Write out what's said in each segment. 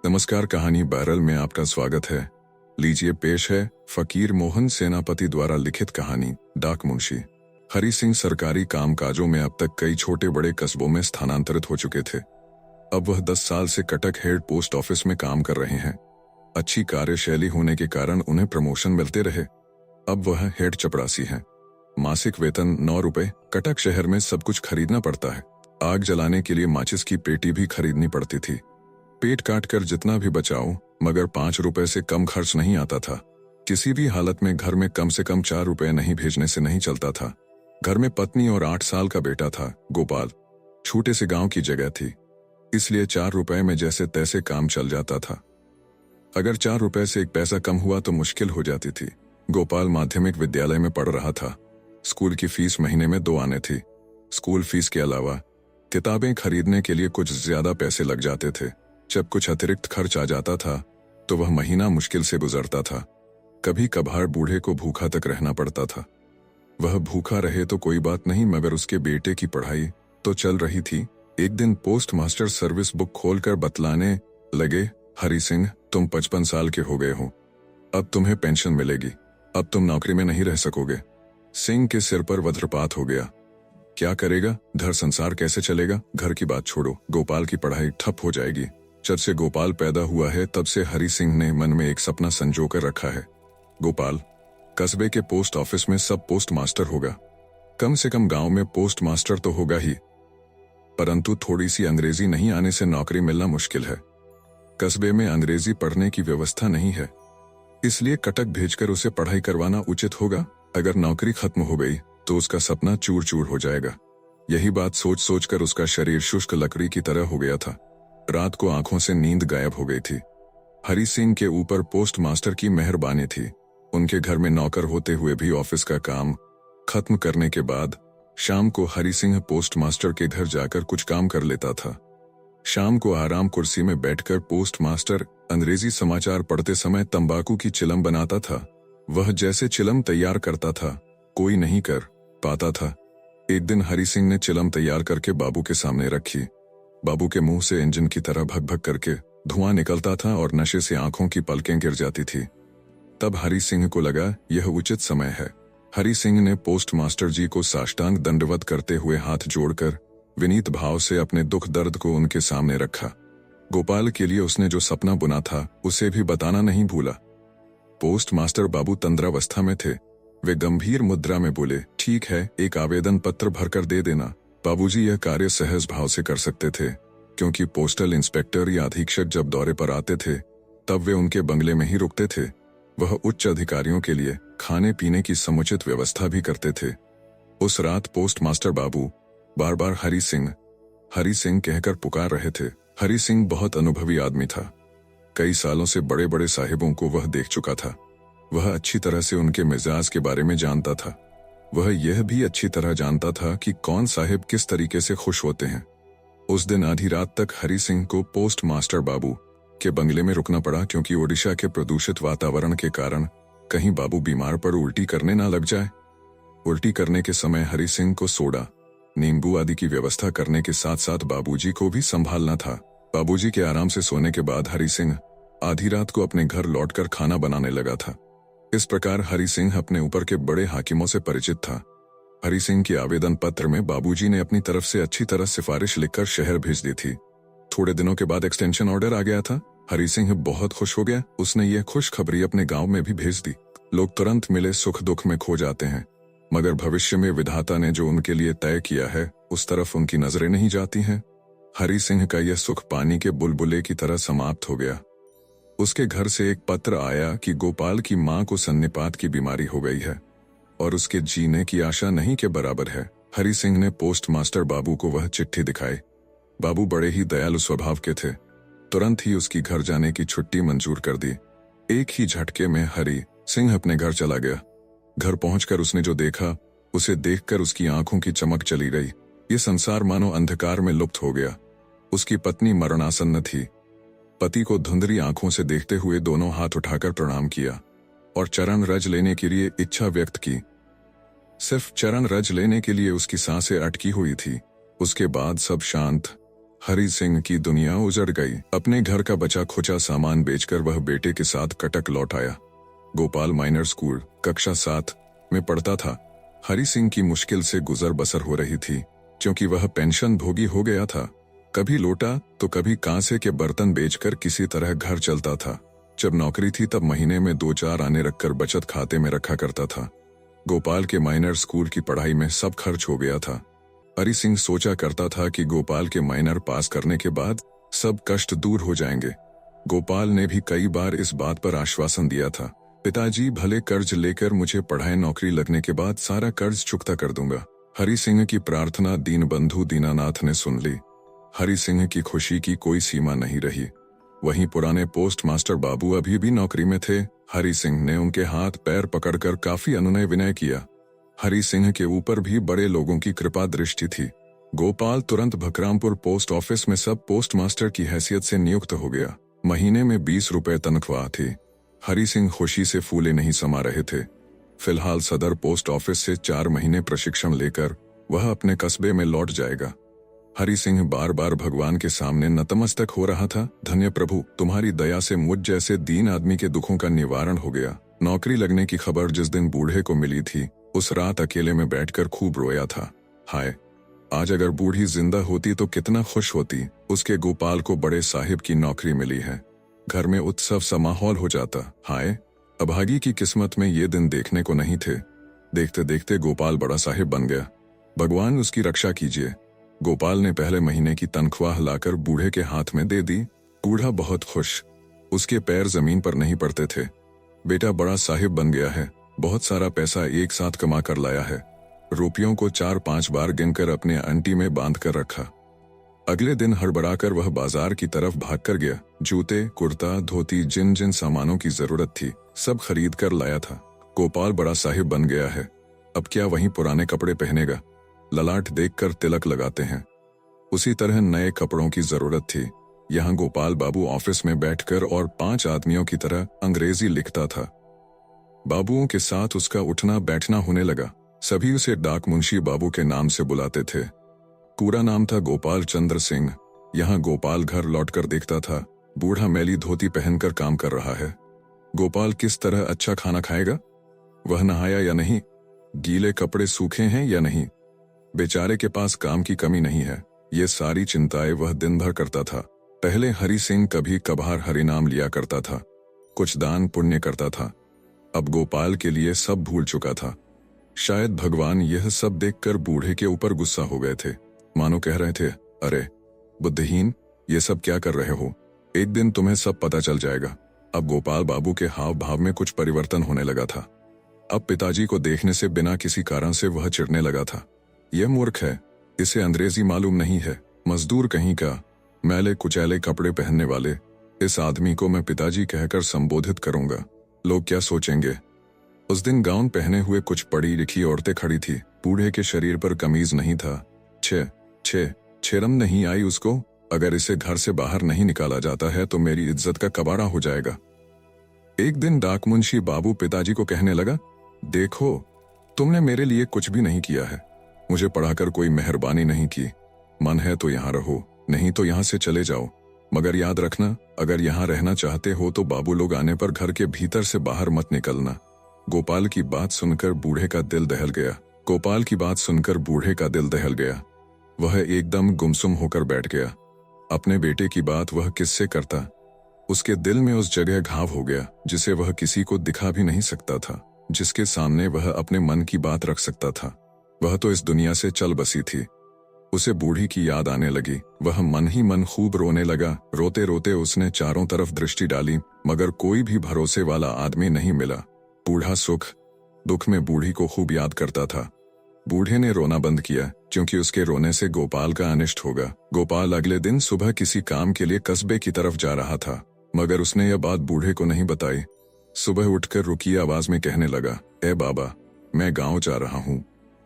नमस्कार, कहानी बैरल में आपका स्वागत है। लीजिए पेश है फकीर मोहन सेनापति द्वारा लिखित कहानी डाक मुंशी। हरि सिंह सरकारी कामकाजों में अब तक कई छोटे बड़े कस्बों में स्थानांतरित हो चुके थे। अब वह 10 साल से कटक हेड पोस्ट ऑफिस में काम कर रहे हैं। अच्छी कार्यशैली होने के कारण उन्हें प्रमोशन मिलते रहे। अब वह हेड चपरासी हैं। मासिक वेतन 9 रुपए। कटक शहर में सब कुछ खरीदना पड़ता है। आग जलाने के लिए माचिस की पेटी भी खरीदनी पड़ती थी। पेट काट कर जितना भी बचाओ, मगर 5 रुपए से कम खर्च नहीं आता था। किसी भी हालत में घर में कम से कम 4 रुपए नहीं भेजने से नहीं चलता था। घर में पत्नी और 8 साल का बेटा था, गोपाल। छोटे से गांव की जगह थी, इसलिए 4 रुपए में जैसे तैसे काम चल जाता था। अगर 4 रुपए से 1 पैसा कम हुआ तो मुश्किल हो जाती थी। गोपाल माध्यमिक विद्यालय में पढ़ रहा था। स्कूल की फीस महीने में 2 आने थी। स्कूल फीस के अलावा किताबें खरीदने के लिए कुछ ज्यादा पैसे लग जाते थे। जब कुछ अतिरिक्त खर्च आ जाता था तो वह महीना मुश्किल से गुजरता था। कभी कभार बूढ़े को भूखा तक रहना पड़ता था। वह भूखा रहे तो कोई बात नहीं, मगर उसके बेटे की पढ़ाई तो चल रही थी। एक दिन पोस्ट मास्टर सर्विस बुक खोलकर बतलाने लगे, हरि सिंह, तुम 55 साल के हो गए हो। अब तुम्हें पेंशन मिलेगी। अब तुम नौकरी में नहीं रह सकोगे। सिंह के सिर पर वज्रपात हो गया। क्या करेगा? घर संसार कैसे चलेगा? घर की बात छोड़ो, गोपाल की पढ़ाई ठप हो जाएगी। जब से गोपाल पैदा हुआ है तब से हरि सिंह ने मन में एक सपना संजोकर रखा है। गोपाल कस्बे के पोस्ट ऑफिस में सब पोस्ट मास्टर होगा। कम से कम गांव में पोस्ट मास्टर तो होगा ही, परंतु थोड़ी सी अंग्रेजी नहीं आने से नौकरी मिलना मुश्किल है। कस्बे में अंग्रेजी पढ़ने की व्यवस्था नहीं है, इसलिए कटक भेजकर उसे पढ़ाई करवाना उचित होगा। अगर नौकरी खत्म हो गई तो उसका सपना चूर चूर हो जाएगा। यही बात सोच सोचकर उसका शरीर शुष्क लकड़ी की तरह हो गया था। रात को आंखों से नींद गायब हो गई थी। हरि सिंह के ऊपर पोस्ट मास्टर की मेहरबानी थी। उनके घर में नौकर होते हुए भी ऑफिस का काम खत्म करने के बाद शाम को हरि सिंह पोस्ट मास्टर के घर जाकर कुछ काम कर लेता था। शाम को आराम कुर्सी में बैठकर पोस्ट मास्टर अंग्रेजी समाचार पढ़ते समय तंबाकू की चिलम बनाता था। वह जैसे चिलम तैयार करता था, कोई नहीं कर पाता था। एक दिन हरि सिंह ने चिलम तैयार करके बाबू के सामने रखी। बाबू के मुंह से इंजन की तरह भग भग करके धुआं निकलता था और नशे से आंखों की पलकें गिर जाती थी। तब हरि सिंह को लगा यह उचित समय है। हरि सिंह ने पोस्ट मास्टर जी को साष्टांग दंडवत करते हुए हाथ जोड़कर विनीत भाव से अपने दुख दर्द को उनके सामने रखा। गोपाल के लिए उसने जो सपना बुना था उसे भी बताना नहीं भूला। पोस्ट मास्टर बाबू तंद्रावस्था में थे। वे गंभीर मुद्रा में बोले, ठीक है, एक आवेदन पत्र भरकर दे देना। बाबूजी यह कार्य सहज भाव से कर सकते थे, क्योंकि पोस्टल इंस्पेक्टर या अधीक्षक जब दौरे पर आते थे तब वे उनके बंगले में ही रुकते थे। वह उच्च अधिकारियों के लिए खाने पीने की समुचित व्यवस्था भी करते थे। उस रात पोस्ट मास्टर बाबू बार बार हरि सिंह कहकर पुकार रहे थे। हरि सिंह बहुत अनुभवी आदमी था। कई सालों से बड़े बड़े साहिबों को वह देख चुका था। वह अच्छी तरह से उनके मिजाज के बारे में जानता था। वह यह भी अच्छी तरह जानता था कि कौन साहिब किस तरीके से खुश होते हैं। उस दिन आधी रात तक हरि सिंह को पोस्ट मास्टर बाबू के बंगले में रुकना पड़ा, क्योंकि ओडिशा के प्रदूषित वातावरण के कारण कहीं बाबू बीमार पर उल्टी करने ना लग जाए। उल्टी करने के समय हरि सिंह को सोडा, नींबू आदि की व्यवस्था करने के साथ साथ बाबूजी को भी संभालना था। बाबूजी के आराम से सोने के बाद हरि सिंह आधी रात को अपने घर लौटकर खाना बनाने लगा था। इस प्रकार हरि सिंह अपने ऊपर के बड़े हाकिमों से परिचित था। हरि सिंह के आवेदन पत्र में बाबूजी ने अपनी तरफ से अच्छी तरह सिफारिश लिखकर शहर भेज दी थी। थोड़े दिनों के बाद एक्सटेंशन ऑर्डर आ गया था। हरि सिंह बहुत खुश हो गया। उसने ये खुशखबरी अपने गांव में भी भेज दी। लोग तुरंत मिले सुख दुख में खो जाते हैं, मगर भविष्य में विधाता ने जो उनके लिए तय किया है उस तरफ उनकी नजरें नहीं जाती हैं। हरि सिंह का यह सुख पानी के बुलबुले की तरह समाप्त हो गया। उसके घर से एक पत्र आया कि गोपाल की मां को सन्निपात की बीमारी हो गई है और उसके जीने की आशा नहीं के बराबर है। हरि सिंह ने पोस्ट मास्टर बाबू को वह चिट्ठी दिखाई। बाबू बड़े ही दयालु स्वभाव के थे। तुरंत ही उसकी घर जाने की छुट्टी मंजूर कर दी। एक ही झटके में हरि सिंह अपने घर चला गया। घर पहुंचकर उसने जो देखा उसे देखकर उसकी आंखों की चमक चली गई। ये संसार मानो अंधकार में लुप्त हो गया। उसकी पत्नी मरणासन्न थी। पति को धुंधली आंखों से देखते हुए दोनों हाथ उठाकर प्रणाम किया और चरण रज लेने के लिए इच्छा व्यक्त की। सिर्फ चरण रज लेने के लिए उसकी सांसें अटकी हुई थी। उसके बाद सब शांत। हरि सिंह की दुनिया उजड़ गई। अपने घर का बचा खुचा सामान बेचकर वह बेटे के साथ कटक लौट आया। गोपाल माइनर स्कूल कक्षा 7 में पढ़ता था। हरि सिंह की मुश्किल से गुजर बसर हो रही थी, क्योंकि वह पेंशन भोगी हो गया था। कभी लोटा तो कभी कांसे के बर्तन बेचकर किसी तरह घर चलता था। जब नौकरी थी तब महीने में 2-4 आने रखकर बचत खाते में रखा करता था। गोपाल के माइनर स्कूल की पढ़ाई में सब खर्च हो गया था। हरि सिंह सोचा करता था कि गोपाल के माइनर पास करने के बाद सब कष्ट दूर हो जाएंगे। गोपाल ने भी कई बार इस बात पर आश्वासन दिया था, पिताजी भले कर्ज लेकर मुझे पढ़ाए, नौकरी लगने के बाद सारा कर्ज चुकता कर दूंगा। हरि सिंह की प्रार्थना दीनबंधु दीनानाथ ने सुन ली। हरि सिंह की खुशी की कोई सीमा नहीं रही। वहीं पुराने पोस्ट मास्टर बाबू अभी भी नौकरी में थे। हरि सिंह ने उनके हाथ पैर पकड़कर काफी अनुनय विनय किया। हरि सिंह के ऊपर भी बड़े लोगों की कृपा दृष्टि थी। गोपाल तुरंत भकरामपुर पोस्ट ऑफिस में सब पोस्ट मास्टर की हैसियत से नियुक्त हो गया। महीने में 20 रुपए तनख्वाह थी। हरि सिंह खुशी से फूले नहीं समा रहे थे। फिलहाल सदर पोस्ट ऑफिस से 4 महीने प्रशिक्षण लेकर वह अपने कस्बे में लौट जाएगा। हरि सिंह बार बार भगवान के सामने नतमस्तक हो रहा था, धन्य प्रभु, तुम्हारी दया से मुझ जैसे दीन आदमी के दुखों का निवारण हो गया। नौकरी लगने की खबर जिस दिन बूढ़े को मिली थी, उस रात अकेले में बैठकर खूब रोया था। हाय, आज अगर बूढ़ी जिंदा होती तो कितना खुश होती। उसके गोपाल को बड़े साहिब की नौकरी मिली है। घर में उत्सव सा माहौल हो जाता। हाय, अभागी की किस्मत में ये दिन देखने को नहीं थे। देखते देखते गोपाल बड़ा साहिब बन गया। भगवान उसकी रक्षा कीजिए। गोपाल ने पहले महीने की तनख्वाह लाकर बूढ़े के हाथ में दे दी। बूढ़ा बहुत खुश। उसके पैर जमीन पर नहीं पड़ते थे। बेटा बड़ा साहिब बन गया है, बहुत सारा पैसा एक साथ कमा कर लाया है। रुपयों को 4-5 बार गिनकर अपने अंटी में बांध कर रखा। अगले दिन हड़बड़ाकर वह बाजार की तरफ भाग कर गया। जूते, कुर्ता, धोती, जिन जिन सामानों की जरूरत थी सब खरीद कर लाया था। गोपाल बड़ा साहिब बन गया है, अब क्या वहीं पुराने कपड़े पहनेगा? ललाट देखकर तिलक लगाते हैं, उसी तरह नए कपड़ों की जरूरत थी। यहाँ गोपाल बाबू ऑफिस में बैठकर और 5 आदमियों की तरह अंग्रेजी लिखता था। बाबुओं के साथ उसका उठना बैठना होने लगा। सभी उसे डाक मुंशी बाबू के नाम से बुलाते थे। पूरा नाम था गोपाल चंद्र सिंह। यहाँ गोपाल घर लौटकर देखता था, बूढ़ा मैली धोती पहनकर काम कर रहा है। गोपाल किस तरह अच्छा खाना खाएगा? वह नहाया या नहीं? गीले कपड़े सूखे हैं या नहीं? बेचारे के पास काम की कमी नहीं है। ये सारी चिंताएं वह दिन भर करता था। पहले हरि सिंह कभी कभार हरिनाम लिया करता था, कुछ दान पुण्य करता था। अब गोपाल के लिए सब भूल चुका था। शायद भगवान यह सब देखकर बूढ़े के ऊपर गुस्सा हो गए थे। मानो कह रहे थे, अरे बुद्धिहीन, ये सब क्या कर रहे हो? एक दिन तुम्हें सब पता चल जाएगा। अब गोपाल बाबू के हाव भाव में कुछ परिवर्तन होने लगा था। अब पिताजी को देखने से बिना किसी कारण से वह चिढ़ने लगा था। यह मूर्ख है, इसे अंग्रेजी मालूम नहीं है, मजदूर कहीं का, मैले कुचैले कपड़े पहनने वाले। इस आदमी को मैं पिताजी कहकर संबोधित करूंगा, लोग क्या सोचेंगे? उस दिन गाउन पहने हुए कुछ पढ़ी लिखी औरतें खड़ी थी। बूढ़े के शरीर पर कमीज नहीं था। शर्म नहीं आई उसको। अगर इसे घर से बाहर नहीं निकाला जाता है तो मेरी इज्जत का कबाड़ा हो जाएगा। एक दिन डाक मुंशी बाबू पिताजी को कहने लगा, देखो, तुमने मेरे लिए कुछ भी नहीं किया है, मुझे पढ़ाकर कोई मेहरबानी नहीं की। मन है तो यहाँ रहो, नहीं तो यहाँ से चले जाओ। मगर याद रखना, अगर यहाँ रहना चाहते हो तो बाबू लोग आने पर घर के भीतर से बाहर मत निकलना। गोपाल की बात सुनकर बूढ़े का दिल दहल गया। वह एकदम गुमसुम होकर बैठ गया। अपने बेटे की बात वह किससे करता? उसके दिल में उस जगह घाव हो गया जिसे वह किसी को दिखा भी नहीं सकता था, जिसके सामने वह अपने मन की बात रख सकता था। वह तो इस दुनिया से चल बसी थी। उसे बूढ़ी की याद आने लगी। वह मन ही मन खूब रोने लगा। रोते रोते उसने चारों तरफ दृष्टि डाली, मगर कोई भी भरोसे वाला आदमी नहीं मिला। बूढ़ा सुख दुख में बूढ़ी को खूब याद करता था। बूढ़े ने रोना बंद किया, क्योंकि उसके रोने से गोपाल का अनिष्ट होगा। गोपाल अगले दिन सुबह किसी काम के लिए कस्बे की तरफ जा रहा था, मगर उसने यह बात बूढ़े को नहीं बताई। सुबह उठकर रुकी आवाज में कहने लगा, ए बाबा, मैं गांव जा रहा हूँ,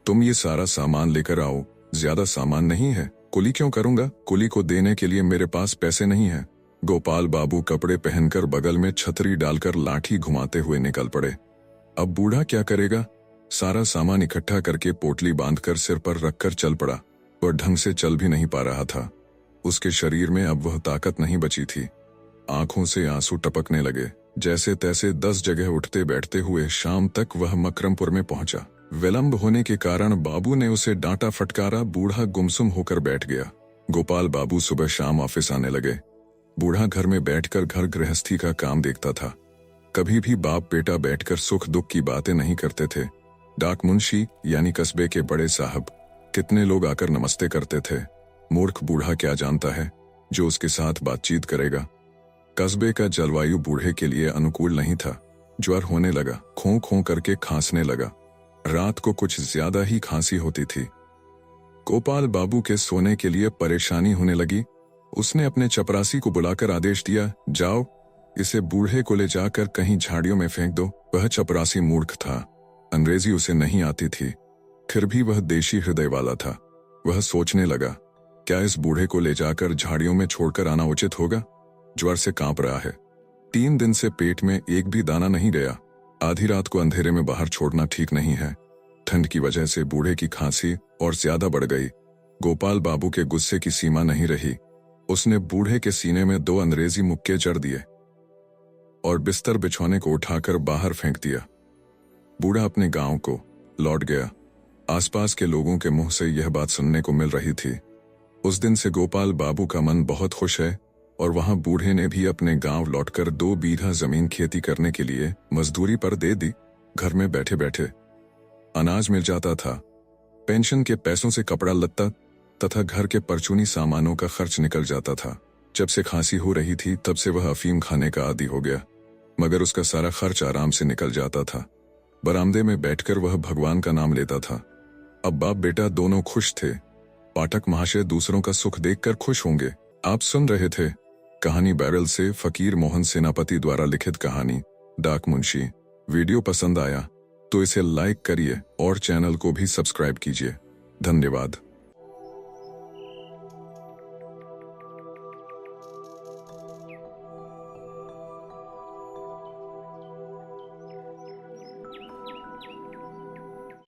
तुम ये सारा सामान लेकर आओ। ज्यादा सामान नहीं है, कुली क्यों करूंगा? कुली को देने के लिए मेरे पास पैसे नहीं है। गोपाल बाबू कपड़े पहनकर बगल में छतरी डालकर लाठी घुमाते हुए निकल पड़े। अब बूढ़ा क्या करेगा? सारा सामान इकट्ठा करके पोटली बांधकर सिर पर रखकर चल पड़ा। वह ढंग से चल भी नहीं पा रहा था। उसके शरीर में अब वह ताकत नहीं बची थी। आंखों से आंसू टपकने लगे। जैसे तैसे 10 जगह उठते बैठते हुए शाम तक वह मकरमपुर में पहुंचा। विलंब होने के कारण बाबू ने उसे डांटा फटकारा। बूढ़ा गुमसुम होकर बैठ गया। गोपाल बाबू सुबह शाम ऑफिस आने लगे। बूढ़ा घर में बैठकर घर गृहस्थी का काम देखता था। कभी भी बाप बेटा बैठकर सुख दुख की बातें नहीं करते थे। डाक मुंशी यानी कस्बे के बड़े साहब कितने लोग आकर नमस्ते करते थे। मूर्ख बूढ़ा क्या जानता है जो उसके साथ बातचीत करेगा। कस्बे का जलवायु बूढ़े के लिए अनुकूल नहीं था। ज्वर होने लगा, खों खों करके खांसने लगा। रात को कुछ ज्यादा ही खांसी होती थी। गोपाल बाबू के सोने के लिए परेशानी होने लगी। उसने अपने चपरासी को बुलाकर आदेश दिया, जाओ इसे बूढ़े को ले जाकर कहीं झाड़ियों में फेंक दो। वह चपरासी मूर्ख था, अंग्रेजी उसे नहीं आती थी, फिर भी वह देशी हृदय वाला था। वह सोचने लगा, क्या इस बूढ़े को ले जाकर झाड़ियों में छोड़कर आना उचित होगा? ज्वर से कांप रहा है, 3 दिन से पेट में एक भी दाना नहीं गया। आधी रात को अंधेरे में बाहर छोड़ना ठीक नहीं है। ठंड की वजह से बूढ़े की खांसी और ज्यादा बढ़ गई। गोपाल बाबू के गुस्से की सीमा नहीं रही। उसने बूढ़े के सीने में 2 अंग्रेजी मुक्के जड़ दिए और बिस्तर बिछौने को उठाकर बाहर फेंक दिया। बूढ़ा अपने गांव को लौट गया। आसपास के लोगों के मुंह से यह बात सुनने को मिल रही थी। उस दिन से गोपाल बाबू का मन बहुत खुश है और वहां बूढ़े ने भी अपने गांव लौटकर 2 बीघा जमीन खेती करने के लिए मजदूरी पर दे दी। घर में बैठे बैठे अनाज मिल जाता था। पेंशन के पैसों से कपड़ा लत्ता तथा घर के परचूनी सामानों का खर्च निकल जाता था। जब से खांसी हो रही थी तब से वह अफीम खाने का आदी हो गया, मगर उसका सारा खर्च आराम से निकल जाता था। बरामदे में बैठकर वह भगवान का नाम लेता था। अब बाप बेटा दोनों खुश थे। पाठक महाशय दूसरों का सुख देखकर खुश होंगे। आप सुन रहे थे कहानी बैरल से फकीर मोहन सेनापति द्वारा लिखित कहानी डाक मुंशी। वीडियो पसंद आया तो इसे लाइक करिए और चैनल को भी सब्सक्राइब कीजिए। धन्यवाद।